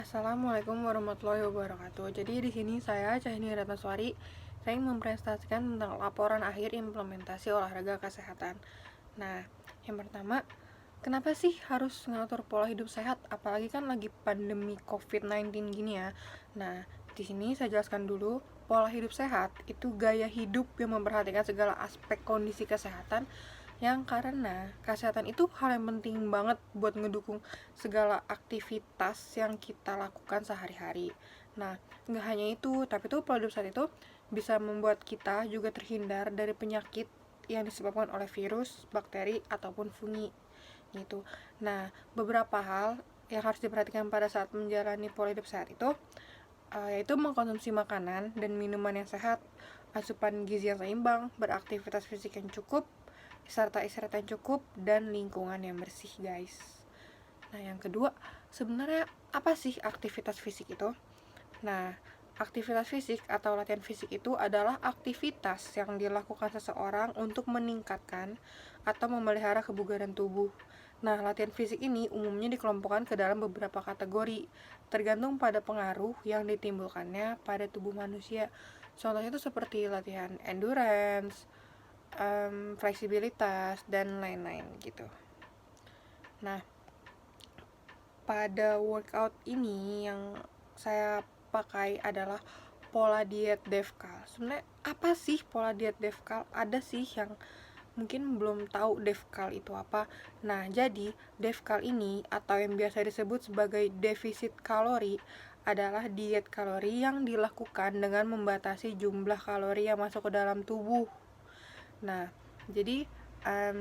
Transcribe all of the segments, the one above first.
Assalamualaikum warahmatullahi wabarakatuh. Jadi di sini saya Cahini Ratnaswari. Saya ingin mempresentasikan tentang laporan akhir implementasi olahraga kesehatan. Nah, yang pertama, kenapa sih harus ngatur pola hidup sehat? Apalagi kan lagi pandemi COVID-19 gini ya. Nah, di sini saya jelaskan dulu, pola hidup sehat itu gaya hidup yang memperhatikan segala aspek kondisi kesehatan, yang karena kesehatan itu hal yang penting banget buat ngedukung segala aktivitas yang kita lakukan sehari-hari. Nah, nggak hanya itu, tapi tuh pola hidup sehat itu bisa membuat kita juga terhindar dari penyakit yang disebabkan oleh virus, bakteri, ataupun fungi gitu. Nah, beberapa hal yang harus diperhatikan pada saat menjalani pola hidup sehat itu yaitu mengkonsumsi makanan dan minuman yang sehat, asupan gizi yang seimbang, beraktivitas fisik yang cukup, serta istirahat yang cukup, dan lingkungan yang bersih, guys. Nah, yang kedua, sebenarnya apa sih aktivitas fisik itu? Nah, aktivitas fisik atau latihan fisik itu adalah aktivitas yang dilakukan seseorang untuk meningkatkan atau memelihara kebugaran tubuh. Nah, latihan fisik ini umumnya dikelompokkan ke dalam beberapa kategori, tergantung pada pengaruh yang ditimbulkannya pada tubuh manusia. Contohnya itu seperti latihan endurance, fleksibilitas, dan lain-lain gitu. Nah, pada workout ini yang saya pakai adalah pola diet Devcal. Sebenarnya apa sih pola diet Devcal? Ada sih yang mungkin belum tahu Devcal itu apa. Nah, jadi Devcal ini atau yang biasa disebut sebagai defisit kalori adalah diet kalori yang dilakukan dengan membatasi jumlah kalori yang masuk ke dalam tubuh. Nah, jadi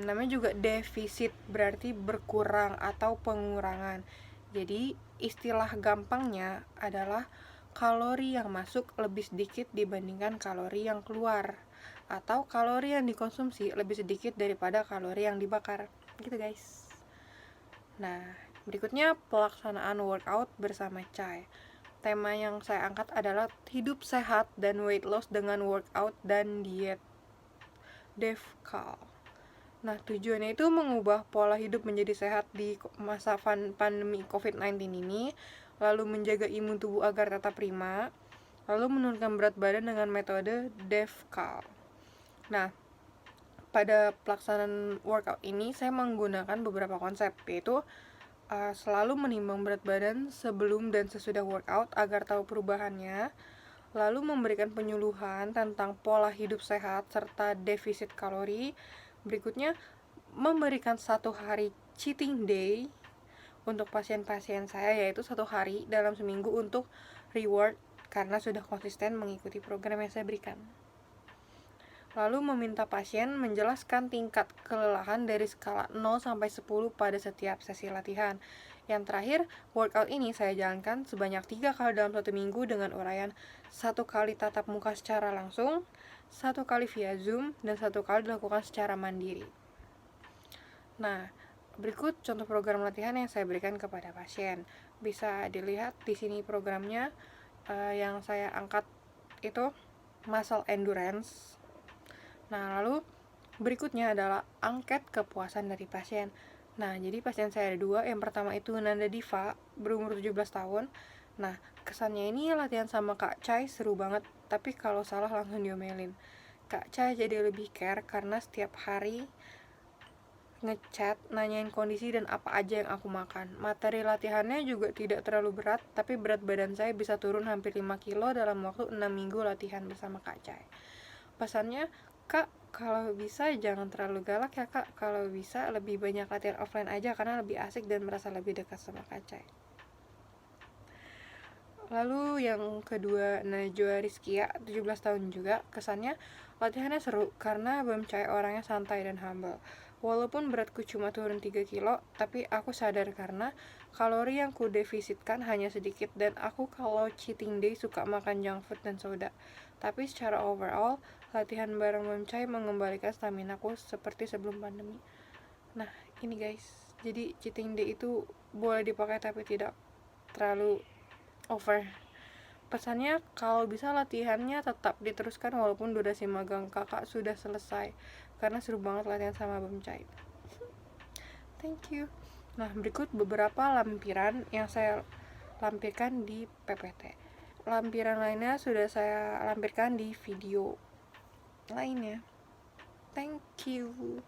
namanya juga defisit, berarti berkurang atau pengurangan. Jadi istilah gampangnya adalah kalori yang masuk lebih sedikit dibandingkan kalori yang keluar, atau kalori yang dikonsumsi lebih sedikit daripada kalori yang dibakar. Gitu, guys. Nah, berikutnya pelaksanaan workout bersama Chai. Tema yang saya angkat adalah hidup sehat dan weight loss dengan workout dan diet Devcal. Nah, tujuannya itu mengubah pola hidup menjadi sehat di masa pandemi COVID-19 ini, lalu menjaga imun tubuh agar tetap prima, lalu menurunkan berat badan dengan metode Devcal. Nah, pada pelaksanaan workout ini saya menggunakan beberapa konsep, yaitu selalu menimbang berat badan sebelum dan sesudah workout agar tahu perubahannya, lalu memberikan penyuluhan tentang pola hidup sehat serta defisit kalori. Berikutnya, memberikan 1 hari cheating day untuk pasien-pasien saya, yaitu 1 hari dalam seminggu untuk reward karena sudah konsisten mengikuti program yang saya berikan. Lalu meminta pasien menjelaskan tingkat kelelahan dari skala 0 sampai 10 pada setiap sesi latihan. Yang terakhir, workout ini saya jalankan sebanyak 3 kali dalam 1 minggu dengan uraian 1 kali tatap muka secara langsung, 1 kali via Zoom, dan 1 kali dilakukan secara mandiri. Nah, berikut contoh program latihan yang saya berikan kepada pasien. Bisa dilihat di sini programnya. Yang saya angkat itu muscle endurance. Nah, lalu berikutnya adalah angket kepuasan dari pasien. Nah, jadi pasien saya ada 2. Yang pertama itu Nanda Diva, berumur 17 tahun. Nah, kesannya ini latihan sama Kak Chai seru banget, tapi kalau salah langsung diomelin. Kak Chai jadi lebih care karena setiap hari ngechat, nanyain kondisi dan apa aja yang aku makan. Materi latihannya juga tidak terlalu berat, tapi berat badan saya bisa turun hampir 5 kilo dalam waktu 6 minggu latihan bersama Kak Chai. Pesannya, Kak, kalau bisa jangan terlalu galak ya Kak. Kalau bisa lebih banyak latihan offline aja karena lebih asik dan merasa lebih dekat sama Kak Chai. Lalu yang kedua, Najwa Rizkia, 17 tahun juga. Kesannya latihannya seru karena Bam Chai orangnya santai dan humble. Walaupun beratku cuma turun 3 kilo, tapi aku sadar karena kalori yang ku defisitkan hanya sedikit dan aku kalau cheating day suka makan junk food dan soda. Tapi secara overall, latihan bareng Bam Chai mengembalikan stamina ku seperti sebelum pandemi. Nah, ini guys. Jadi cheating day itu boleh dipakai tapi tidak terlalu over. Pesannya, kalau bisa latihannya tetap diteruskan walaupun durasi magang kakak sudah selesai, karena seru banget latihan sama Bam Chai. Thank you. Nah, berikut beberapa lampiran yang saya lampirkan di PPT. Lampiran lainnya sudah saya lampirkan di video lainnya. Thank you.